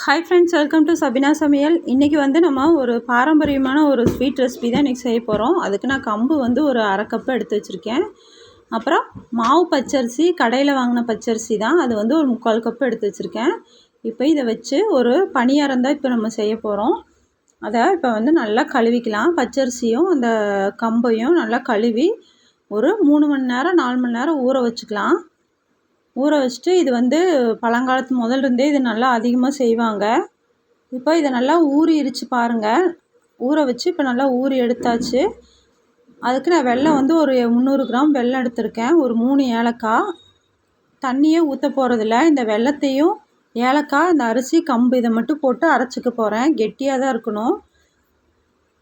Hi friends, welcome to Sabina சமையல். இன்றைக்கி நம்ம ஒரு பாரம்பரியமான ஒரு ஸ்வீட் ரெசிபி தான் இன்றைக்கி செய்ய போகிறோம். அதுக்கு நான் கம்பு ஒரு அரை கப்பு எடுத்து வச்சுருக்கேன். அப்புறம் மாவு பச்சரிசி, கடையில் வாங்கின பச்சரிசி தான், அது ஒரு 3/4 கப்பு எடுத்து வச்சுருக்கேன். இப்போ இதை வச்சு ஒரு பணியாரம் தான் இப்போ நம்ம செய்ய போகிறோம். அதை இப்போ நல்லா கழுவிக்கலாம். பச்சரிசியும் அந்த கம்பையும் நல்லா கழுவி ஒரு 3 மணி நேரம் 4 மணி நேரம் ஊற வச்சுக்கலாம். ஊற வச்சுட்டு இது பழங்காலத்து முதல்லேருந்தே இது நல்லா அதிகமாக செய்வாங்க. இப்போ இதை நல்லா ஊறிடுச்சு பாருங்கள். ஊற வச்சு இப்போ நல்லா ஊறி எடுத்தாச்சு. அதுக்கு நான் வெல்லம் ஒரு 300 கிராம் வெல்லம் எடுத்திருக்கேன். ஒரு 3 ஏலக்காய். தண்ணியே ஊற்ற போகிறதில்ல. இந்த வெல்லத்தையும் ஏலக்காய், இந்த அரிசி, கம்பு இதை மட்டும் போட்டு அரைச்சிக்க போகிறேன். கெட்டியாக தான் இருக்கணும்,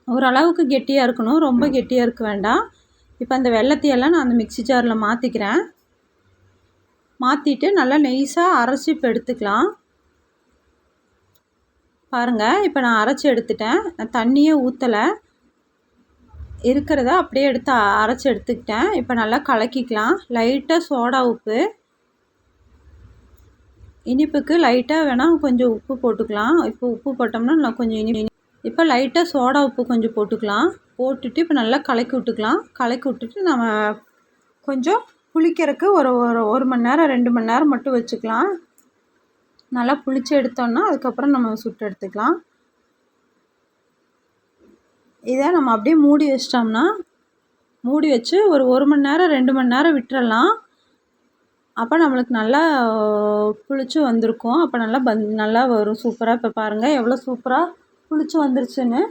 ஓரளவுக்கு கெட்டியாக இருக்கணும், ரொம்ப கெட்டியாக இருக்க வேண்டாம். இப்போ அந்த வெல்லத்தையெல்லாம் நான் அந்த மிக்ஸி ஜாரில் மாற்றிக்கிறேன். மாற்றிட்டு நல்லா நெய்ஸாக அரைச்சி இப்போ எடுத்துக்கலாம். பாருங்கள், இப்போ நான் அரைச்சி எடுத்துட்டேன். நான் தண்ணியே ஊற்றலை, இருக்கிறத அப்படியே எடுத்து அரைச்சி எடுத்துக்கிட்டேன். இப்போ நல்லா கலக்கிக்கலாம். லைட்டாக சோடா உப்பு, இனிப்புக்கு லைட்டாக வேணால் கொஞ்சம் உப்பு போட்டுக்கலாம். இப்போ உப்பு போட்டோம்னா நான் கொஞ்சம் இப்போ லைட்டாக சோடா உப்பு கொஞ்சம் போட்டுக்கலாம். போட்டுட்டு இப்போ நல்லா கலக்கி விட்டுக்கலாம். கலக்கி விட்டுட்டு நம்ம கொஞ்சம் புளிக்கிறதுக்கு ஒரு மணி நேரம் 2 மணி நேரம் மட்டும் வச்சுக்கலாம். நல்லா புளிச்சு எடுத்தோன்னா அதுக்கப்புறம் நம்ம சுட்டு எடுத்துக்கலாம். இதை நம்ம அப்படியே மூடி வச்சிட்டோம்னா, மூடி வச்சு ஒரு மணி நேரம் 2 மணி நேரம் விட்டுறலாம். அப்போ நம்மளுக்கு நல்லா புளிச்சு வந்திருக்கும். அப்போ நல்லா வரும் சூப்பராக. இப்போ பாருங்கள் எவ்வளோ சூப்பராக புளிச்சு வந்துருச்சுன்னு.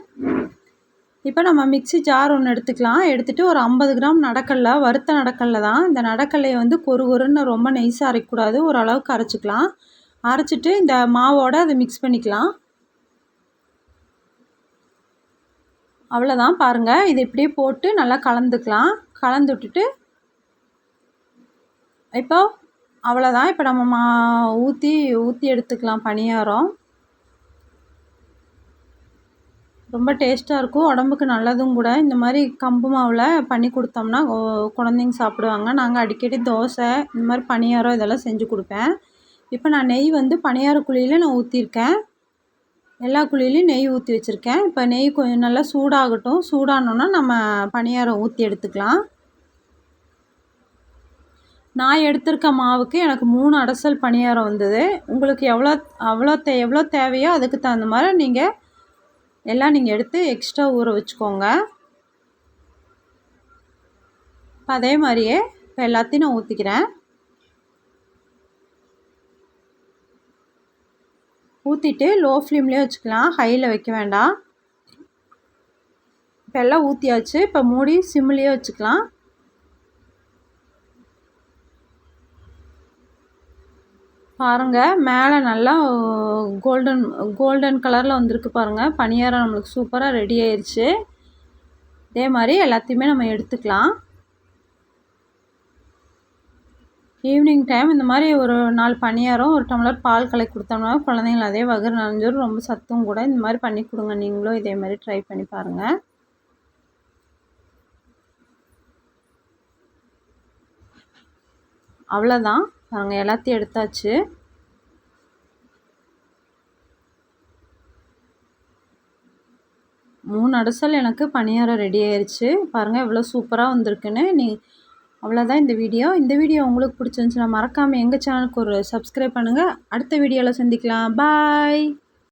இப்போ நம்ம மிக்ஸி ஜார் ஒன்று எடுத்துக்கலாம். எடுத்துகிட்டு ஒரு 50 கிராம் நடக்கடலை, வறுத்த நடக்கடலை தான். இந்த நடக்கடலையை கொருன்னு ரொம்ப நெய்ஸாக அரைக்கக்கூடாது, ஓரளவுக்கு அரைச்சிக்கலாம். அரைச்சிட்டு இந்த மாவோடு அதை மிக்ஸ் பண்ணிக்கலாம். அவ்வளோதான். பாருங்கள், இது இப்படியே போட்டு நல்லா கலந்துக்கலாம். கலந்து விட்டுட்டு இப்போ அவ்வளோதான். இப்போ நம்ம ஊற்றி எடுத்துக்கலாம் பணியாரம். ரொம்ப டேஸ்ட்டாக இருக்கும், உடம்புக்கு நல்லதும் கூட. இந்த மாதிரி கம்பு மாவில் பண்ணி கொடுத்தோம்னா குழந்தைங்க சாப்பிடுவாங்க. நாங்கள் அடிக்கடி தோசை, இந்த மாதிரி பணியாரம் இதெல்லாம் செஞ்சு கொடுப்பேன். இப்போ நான் நெய் பணியார குழியில் நான் ஊற்றிருக்கேன். எல்லா குழியிலையும் நெய் ஊற்றி வச்சுருக்கேன். இப்போ நெய் கொஞ்சம் நல்லா சூடாகட்டும். சூடானோன்னா நம்ம பணியாரம் ஊற்றி எடுத்துக்கலாம். நான் எடுத்திருக்க மாவுக்கு எனக்கு 3 அடசல் பணியாரம் வந்தது. உங்களுக்கு எவ்வளோ தேவையோ அதுக்கு தகுந்த மாதிரி நீங்கள் எடுத்து எக்ஸ்ட்ரா ஊற வச்சுக்கோங்க. இப்போ அதே மாதிரியே இப்போ எல்லாத்தையும் நான் ஊற்றிக்கிறேன். ஊற்றிட்டு லோ ஃப்ளேம்லேயே வச்சுக்கலாம், ஹையில் வைக்க வேண்டாம். இப்போ எல்லாம் ஊற்றியாச்சு. இப்போ மூடி சிம்லேயே வச்சுக்கலாம். பாருங்கள், மேலே நல்லா கோல்டன் கலரில் வந்திருக்கு பாருங்கள். பணியாரம் நம்மளுக்கு சூப்பராக ரெடி ஆயிடுச்சு. இதே மாதிரி எல்லாத்தையுமே நம்ம எடுத்துக்கலாம். ஈவினிங் டைம் இந்த மாதிரி ஒரு 4 பணியாரம், ஒரு டம்ளர் பால் கலக்கி கொடுத்தோம்னா குழந்தைங்கள் அதே வகை நனைஞ்சிடும். ரொம்ப சத்தும் கூட. இந்த மாதிரி பண்ணி கொடுங்க. நீங்களும் இதே மாதிரி ட்ரை பண்ணி பாருங்கள். அவ்வளோதான். பாருங்கள், எல்லாத்தையும் எடுத்தாச்சு. மூணு அடசல் எனக்கு பணியாரம் ரெடி ஆயிடுச்சு. பாருங்கள் எவ்வளோ சூப்பராக வந்திருக்குன்னு. அவ்வளோதான் இந்த வீடியோ. இந்த வீடியோ உங்களுக்கு பிடிச்சிருந்துச்சுன்னா மறக்காமல் எங்கள் சேனலுக்கு ஒரு சப்ஸ்கிரைப் பண்ணுங்கள். அடுத்த வீடியோவில் சந்திக்கலாம். பாய்.